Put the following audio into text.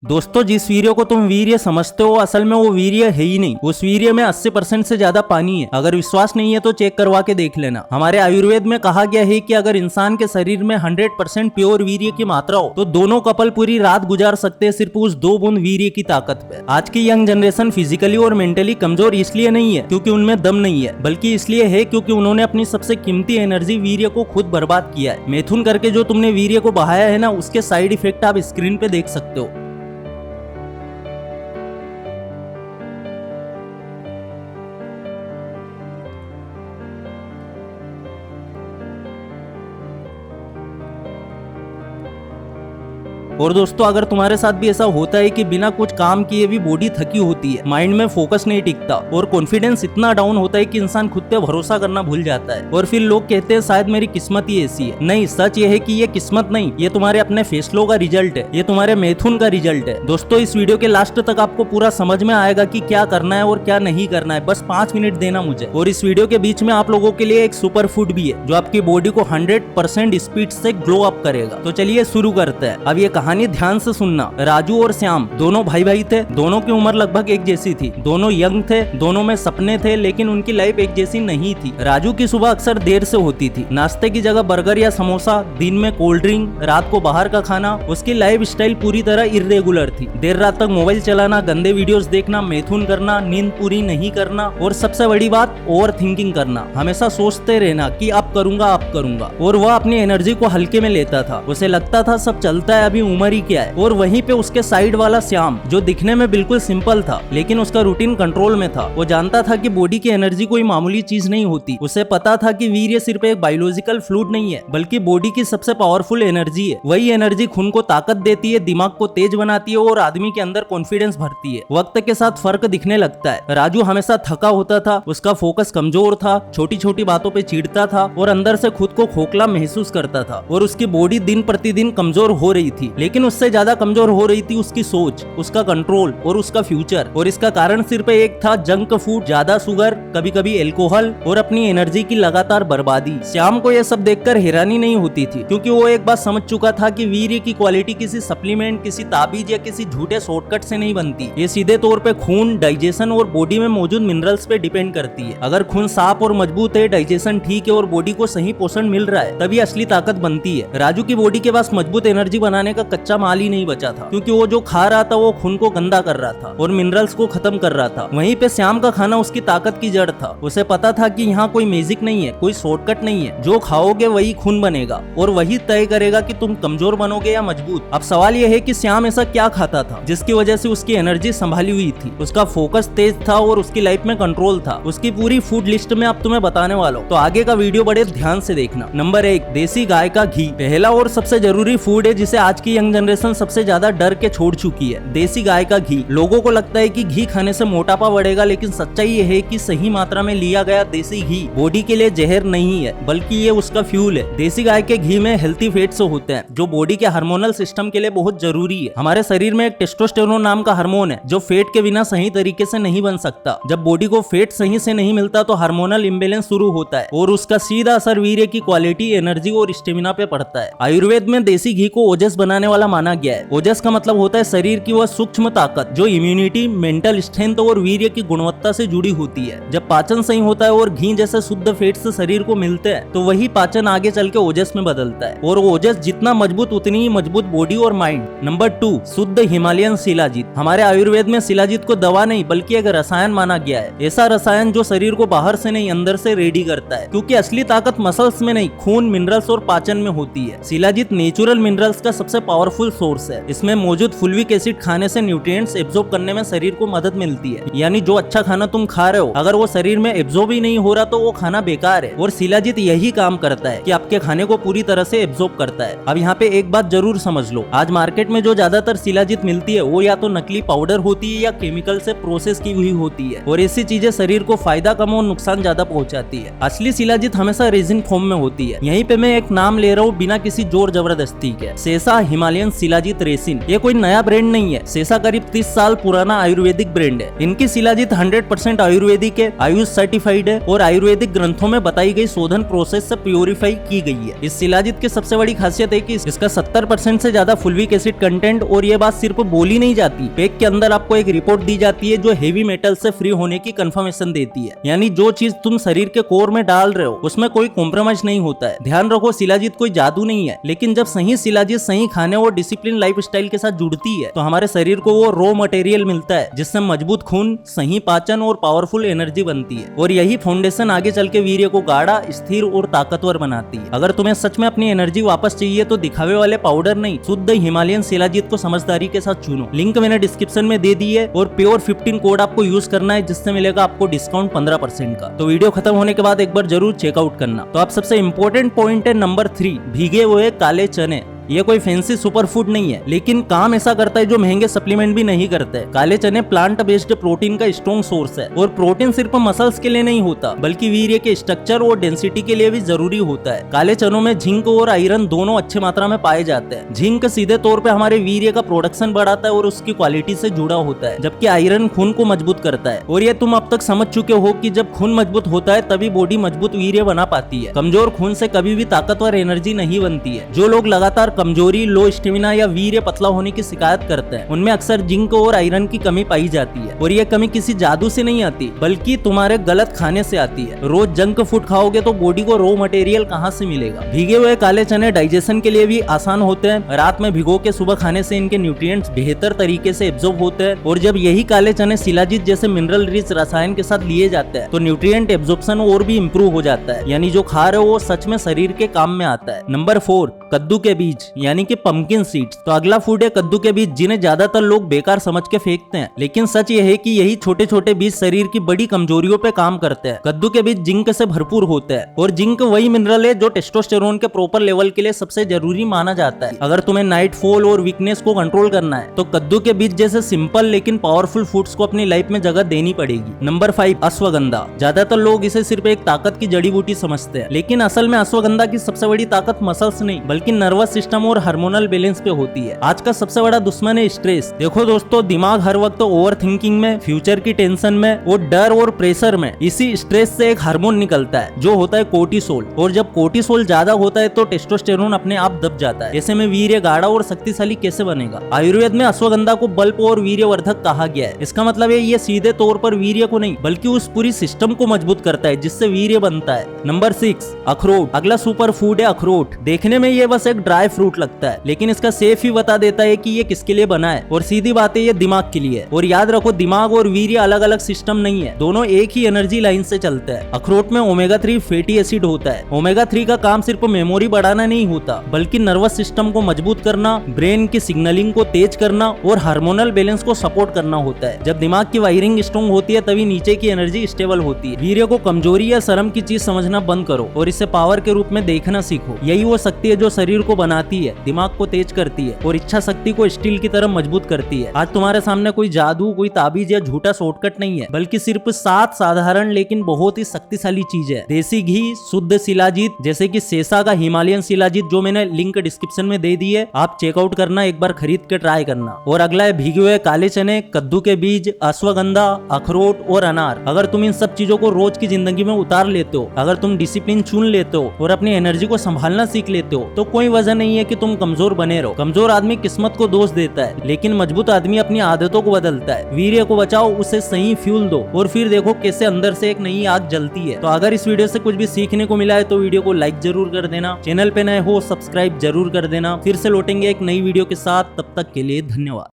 दोस्तों, जिस वीर्य को तुम वीर्य समझते हो असल में वो वीर्य है ही नहीं। उस वीर्य में 80% से ज्यादा पानी है। अगर विश्वास नहीं है तो चेक करवा के देख लेना। हमारे आयुर्वेद में कहा गया है कि अगर इंसान के शरीर में 100% प्योर वीर्य की मात्रा हो तो दोनों कपल पूरी रात गुजार सकते हैं सिर्फ उस 2 बूंद वीर्य की ताकत पे। आज की यंग जनरेशन फिजिकली और मेंटली कमजोर इसलिए नहीं है क्योंकि उनमें दम नहीं है, बल्कि इसलिए है क्योंकि उन्होंने अपनी सबसे कीमती एनर्जी वीर्य को खुद बर्बाद किया है। मैथुन करके जो तुमने वीर्य को बहाया है ना, उसके साइड इफेक्ट आप स्क्रीन पे देख सकते हो। और दोस्तों, अगर तुम्हारे साथ भी ऐसा होता है कि बिना कुछ काम किए भी बॉडी थकी होती है, माइंड में फोकस नहीं टिकता और कॉन्फिडेंस इतना डाउन होता है कि इंसान खुद पे भरोसा करना भूल जाता है और फिर लोग कहते हैं शायद मेरी किस्मत ही ऐसी है। नहीं, सच ये है कि ये किस्मत नहीं, ये तुम्हारे अपने फैसलों का रिजल्ट है, ये तुम्हारे मैथुन का रिजल्ट है। दोस्तों, इस वीडियो के लास्ट तक आपको पूरा समझ में आएगा कि क्या करना है और क्या नहीं करना है। बस 5 मिनट देना मुझे। और इस वीडियो के बीच में आप लोगों के लिए एक सुपर फूड भी है जो आपकी बॉडी को 100% स्पीड से ग्लो अप करेगा। तो चलिए शुरू करते हैं। अब ये कहानी ध्यान से सुनना। राजू और श्याम दोनों भाई थे। दोनों की उम्र लगभग एक जैसी थी। दोनों यंग थे, दोनों में सपने थे, लेकिन उनकी लाइफ एक जैसी नहीं थी। राजू की सुबह अक्सर देर से होती थी। नाश्ते की जगह बर्गर या समोसा, दिन में कोल्ड ड्रिंक, रात को बाहर का खाना। उसकी लाइफ स्टाइल पूरी तरह इर्रेगुलर थी। देर रात तक मोबाइल चलाना, गंदे वीडियोस देखना, मैथुन करना, नींद पूरी नहीं करना और सबसे बड़ी बात ओवर थिंकिंग करना। हमेशा सोचते रहना कि अब करूंगा। और वह अपनी एनर्जी को हल्के में लेता था। उसे लगता था सब चलता है, अभी उम्र ही क्या है। और वहीं पे उसके साइड वाला श्याम, जो दिखने में बिल्कुल सिंपल था लेकिन उसका रूटीन कंट्रोल में था। वो जानता था कि बॉडी की एनर्जी कोई मामूली चीज नहीं होती। उसे पता था कि वीर्य सिर्फ एक बायोलॉजिकल फ्लूइड नहीं है, बल्कि बॉडी की सबसे पावरफुल एनर्जी है। वही एनर्जी खून को ताकत देती है, दिमाग को तेज बनाती है और आदमी के अंदर कॉन्फिडेंस भरती है। वक्त के साथ फर्क दिखने लगता है। राजू हमेशा थका होता था, उसका फोकस कमजोर था, छोटी छोटी बातों पे चिढ़ता था और अंदर से खुद को खोखला महसूस करता था। और उसकी बॉडी दिन प्रतिदिन कमजोर हो रही थी, लेकिन उससे ज्यादा कमजोर हो रही थी उसकी सोच, उसका कंट्रोल और उसका फ्यूचर। और इसका कारण सिर्फ एक था, जंक फूड, ज्यादा शुगर, कभी कभी एल्कोहल और अपनी एनर्जी की लगातार बर्बादी। श्याम को यह सब देखकर हैरानी नहीं होती थी, क्योंकि वो एक बात समझ चुका था कि वीर्य की क्वालिटी किसी सप्लीमेंट, किसी ताबीज या किसी झूठे शॉर्टकट से नहीं बनती। ये सीधे तौर पे खून, डाइजेशन और बॉडी में मौजूद मिनरल्स पे डिपेंड करती है। अगर खून साफ और मजबूत है, डाइजेशन ठीक है और बॉडी को सही पोषण मिल रहा है, तभी असली ताकत बनती है। राजू की बॉडी के पास मजबूत एनर्जी बनाने का कच्चा माल ही नहीं बचा था, क्योंकि वो जो खा रहा था वो खून को गंदा कर रहा था और मिनरल्स को खत्म कर रहा था। वहीं पे श्याम का खाना उसकी ताकत की जड़ था। उसे पता था कि यहाँ कोई मैजिक नहीं है, कोई शॉर्टकट नहीं है। जो खाओगे वही खून बनेगा और वही तय करेगा कि तुम कमजोर बनोगे या मजबूत। अब सवाल यह है कि श्याम ऐसा क्या खाता था जिसकी वजह से उसकी एनर्जी संभाली हुई थी, उसका फोकस तेज था और उसकी लाइफ में कंट्रोल था। उसकी पूरी फूड लिस्ट में अब तुम्हें बताने वाला हूं, तो आगे का वीडियो बड़े ध्यान से देखना। नंबर 1, देसी गाय का घी। पहला और सबसे जरूरी फूड है जिसे आज की यंग जनरेशन सबसे ज्यादा डर के छोड़ चुकी है, देसी गाय का घी। लोगों को लगता है कि घी खाने से मोटापा बढ़ेगा, लेकिन सच्चाई ये है कि सही मात्रा में लिया गया देसी घी बॉडी के लिए जहर नहीं है, बल्कि ये उसका फ्यूल है। देसी गाय के घी में हेल्थी फैट्स होते हैं जो बॉडी के हार्मोनल सिस्टम के लिए बहुत जरूरी है। हमारे शरीर में एक टेस्टोस्टेरोन नाम का हार्मोन है जो फैट के बिना सही तरीके से नहीं बन सकता। जब बॉडी को फैट सही से नहीं मिलता तो हार्मोनल इम्बेलेंस शुरू होता है और उसका सीधा असर वीर्य की क्वालिटी, एनर्जी और स्टेमिना पे पड़ता है। आयुर्वेद में देसी घी को ओजस बनाने वाला माना गया है। ओजस का मतलब होता है शरीर की वह सूक्ष्म ताकत जो इम्यूनिटी, मेंटल स्ट्रेंथ और वीर्य की गुणवत्ता से जुड़ी होती है। जब पाचन सही होता है और घी जैसे शुद्ध फैट्स शरीर को मिलते हैं तो वही पाचन आगे चल के ओजस में बदलता है और ओजस जितना मजबूत उतनी ही मजबूत बॉडी और माइंड। नंबर 2, शुद्ध हिमालयन शिलाजीत। हमारे आयुर्वेद में शिलाजीत को दवा नहीं बल्कि एक रसायन माना गया है। ऐसा रसायन जो शरीर को बाहर से नहीं अंदर से रेडी करता है, क्योंकि असली ताकत मसल्स में नहीं, खून, मिनरल्स और पाचन में होती है। शिलाजीत नेचुरल मिनरल्स का सबसे पावरफुल सोर्स है। इसमें मौजूद फुल्विक एसिड खाने से न्यूट्रिएंट्स एब्जॉर्ब करने में शरीर को मदद मिलती है। यानी जो अच्छा खाना तुम खा रहे हो, अगर वो शरीर में एब्जॉर्ब ही नहीं हो रहा तो वो खाना बेकार है। और शिलाजीत यही काम करता है कि आपके खाने को पूरी तरह से एब्जॉर्ब करता है। अब यहाँ पे एक बात जरूर समझ लो, आज मार्केट में जो ज्यादातर शिलाजीत मिलती है वो या तो नकली पाउडर होती है या केमिकल से प्रोसेस की हुई होती है, और ऐसी चीजें शरीर को फायदा कम और नुकसान ज्यादा पहुंचाती है। असली शिलाजीत हमेशा रेजिन फॉर्म में होती है। यहीं पे मैं एक नाम ले रहा हूँ बिना किसी जोर जबरदस्ती के, सेसा हिमालय हिमालयन शिलाजीत रेसिन। ये कोई नया ब्रांड नहीं है, सेसा करीब 30 साल पुराना आयुर्वेदिक ब्रांड है। इनकी शिलाजीत 100% आयुर्वेदिक है, आयुष सर्टिफाइड है और आयुर्वेदिक ग्रंथों में बताई गई शोधन प्रोसेस से प्योरीफाई की गई है। इस शिलाजीत की सबसे बड़ी खासियत है कि इसका 70% से ज्यादा फुल्विक एसिड कंटेंट, और ये बात सिर्फ बोली नहीं जाती, पैक के अंदर आपको एक रिपोर्ट दी जाती है जो हेवी मेटल से फ्री होने की कंफर्मेशन देती है। यानी जो चीज तुम शरीर के कोर में डाल रहे हो उसमें कोई कॉम्प्रोमाइज नहीं होता है। ध्यान रखो, शिलाजीत कोई जादू नहीं है, लेकिन जब सही शिलाजीत सही खाने और डिसिप्लिन लाइफस्टाइल के साथ जुड़ती है तो हमारे शरीर को वो रॉ मटेरियल मिलता है जिससे मजबूत खून, सही पाचन और पावरफुल एनर्जी बनती है। और यही फाउंडेशन आगे चल के वीर्य को गाढ़ा, स्थिर और ताकतवर बनाती है। अगर तुम्हें सच में अपनी एनर्जी वापस चाहिए तो दिखावे वाले पाउडर नहीं, शुद्ध हिमालयन शिलाजीत को समझदारी के साथ चुनो। लिंक मैंने डिस्क्रिप्शन में दे दी है और प्योर 15 कोड आपको यूज करना है, जिससे मिलेगा आपको डिस्काउंट 15% का। तो वीडियो खत्म होने के बाद एक बार जरूर चेकआउट करना। तो आप सबसे इंपॉर्टेंट पॉइंट है नंबर 3, भीगे हुए काले चने। ये कोई फैंसी सुपर फूड नहीं है, लेकिन काम ऐसा करता है जो महंगे सप्लीमेंट भी नहीं करते। काले चने प्लांट बेस्ड प्रोटीन का स्ट्रॉन्ग सोर्स है, और प्रोटीन सिर्फ मसल्स के लिए नहीं होता बल्कि वीर्य के स्ट्रक्चर और डेंसिटी के लिए भी जरूरी होता है। काले चनों में जिंक और आयरन दोनों अच्छे मात्रा में पाए जाते हैं। जिंक सीधे तौर पे हमारे वीर्य का प्रोडक्शन बढ़ाता है और उसकी क्वालिटी से जुड़ा होता है, जबकि आयरन खून को मजबूत करता है। और ये तुम अब तक समझ चुके हो कि जब खून मजबूत होता है तभी बॉडी मजबूत वीर्य बना पाती है। कमजोर खून से कभी भी ताकतवर एनर्जी नहीं बनती है। जो लोग लगातार कमजोरी, लो स्टेमिना या वीर्य पतला होने की शिकायत करते हैं, उनमें अक्सर जिंक और आयरन की कमी पाई जाती है। और ये कमी किसी जादू से नहीं आती बल्कि तुम्हारे गलत खाने से आती है। रोज जंक फूड खाओगे तो बॉडी को रॉ मटेरियल कहाँ से मिलेगा। भीगे हुए काले चने डाइजेशन के लिए भी आसान होते हैं। रात में भिगो के सुबह खाने से इनके न्यूट्रिएंट्स बेहतर तरीके से एब्जॉर्ब होते हैं। और जब यही काले चने शिलाजीत जैसे मिनरल रिच रसायन के साथ लिए जाते हैं तो न्यूट्रिएंट एब्जॉर्प्शन और भी इंप्रूव हो जाता है। यानी जो खा रहे हो वो सच में शरीर के काम में आता है। नंबर 4, कद्दू के बीज यानी कि पंपकिन सीड्स। तो अगला फूड है कद्दू के बीज, जिन्हें ज्यादातर लोग बेकार समझ के फेंकते हैं, लेकिन सच ये है कि यही छोटे छोटे बीज शरीर की बड़ी कमजोरियों पे काम करते हैं। कद्दू के बीज जिंक से भरपूर होते हैं, और जिंक वही मिनरल है जो टेस्टोस्टेरोन के प्रॉपर लेवल के लिए सबसे जरूरी माना जाता है। अगर तुम्हें नाइट फॉल और वीकनेस को कंट्रोल करना है तो कद्दू के बीज जैसे सिंपल लेकिन पावरफुल फूड्स को अपनी लाइफ में जगह देनी पड़ेगी। नंबर 5, अश्वगंधा। ज्यादातर लोग इसे सिर्फ एक ताकत की जड़ी बूटी समझते हैं, लेकिन असल में अश्वगंधा की सबसे बड़ी ताकत मसल्स नहीं बल्कि नर्वस सिस्टम और हार्मोनल बैलेंस पे होती है। आज का सबसे बड़ा दुश्मन है स्ट्रेस। देखो दोस्तों, दिमाग हर वक्त ओवर थिंकिंग में, फ्यूचर की टेंशन में और डर और प्रेशर में। इसी स्ट्रेस से एक हार्मोन निकलता है जो होता है कोर्टिसोल, और जब कोर्टिसोल ज्यादा होता है तो टेस्टोस्टेरोन अपने आप दब जाता है। ऐसे में वीर्य गाढ़ा और शक्तिशाली कैसे बनेगा। आयुर्वेद में अश्वगंधा को बल्ब और वीर्यवर्धक कहा गया है। इसका मतलब है ये सीधे तौर पर वीर्य को नहीं बल्कि उस पूरी सिस्टम को मजबूत करता है जिससे वीर्य बनता है। नंबर 6, अखरोट। अगला सुपर फूड है अखरोट। देखने में ये बस एक ड्राई फ्रूट लगता है, लेकिन इसका सेफ ही बता देता है कि ये किसके लिए बना है। और सीधी बात है, ये दिमाग के लिए। और याद रखो, दिमाग और वीर्य अलग अलग सिस्टम नहीं है, दोनों एक ही एनर्जी लाइन से चलते हैं। अखरोट में ओमेगा 3 फैटी एसिड होता है। ओमेगा 3 का काम सिर्फ मेमोरी बढ़ाना नहीं होता बल्कि नर्वस सिस्टम को मजबूत करना, ब्रेन की सिग्नलिंग को तेज करना और हार्मोनल बैलेंस को सपोर्ट करना होता है। जब दिमाग की वायरिंग स्ट्रॉन्ग होती है तभी नीचे की एनर्जी स्टेबल होती है। वीर्य को कमजोरी या शर्म की चीज समझना बंद करो और इसे पावर के रूप में देखना सीखो। यही वो शक्ति है जो शरीर को बनाती है, दिमाग को तेज करती है और इच्छा शक्ति को स्टील की तरह मजबूत करती है। आज तुम्हारे सामने कोई जादू, कोई ताबीज या झूठा शॉर्टकट नहीं है, बल्कि सिर्फ 7 साधारण लेकिन बहुत ही शक्तिशाली चीज है। देसी घी, शुद्ध शिलाजीत जैसे कि सेसा का हिमालयन शिलाजीत, जो मैंने लिंक डिस्क्रिप्शन में दे दी है, आप चेकआउट करना, एक बार खरीद के ट्राई करना। और अगला है भीगे हुए काले चने, कद्दू के बीज, अश्वगंधा, अखरोट और अनार। अगर तुम इन सब चीजों को रोज की जिंदगी में उतार लेते हो, अगर तुम डिसिप्लिन चुन लेते हो और अपनी एनर्जी को संभालना सीख लेते हो, तो कोई वजह नहीं है कि तुम कमजोर बने रहो। कमजोर आदमी किस्मत को दोष देता है, लेकिन मजबूत आदमी अपनी आदतों को बदलता है। वीर्य को बचाओ, उसे सही फ्यूल दो और फिर देखो कैसे अंदर से एक नई आग जलती है। तो अगर इस वीडियो से कुछ भी सीखने को मिला है तो वीडियो को लाइक जरूर कर देना। चैनल पे नए हो सब्सक्राइब जरूर कर देना। फिर से लौटेंगे एक नई वीडियो के साथ, तब तक के लिए धन्यवाद।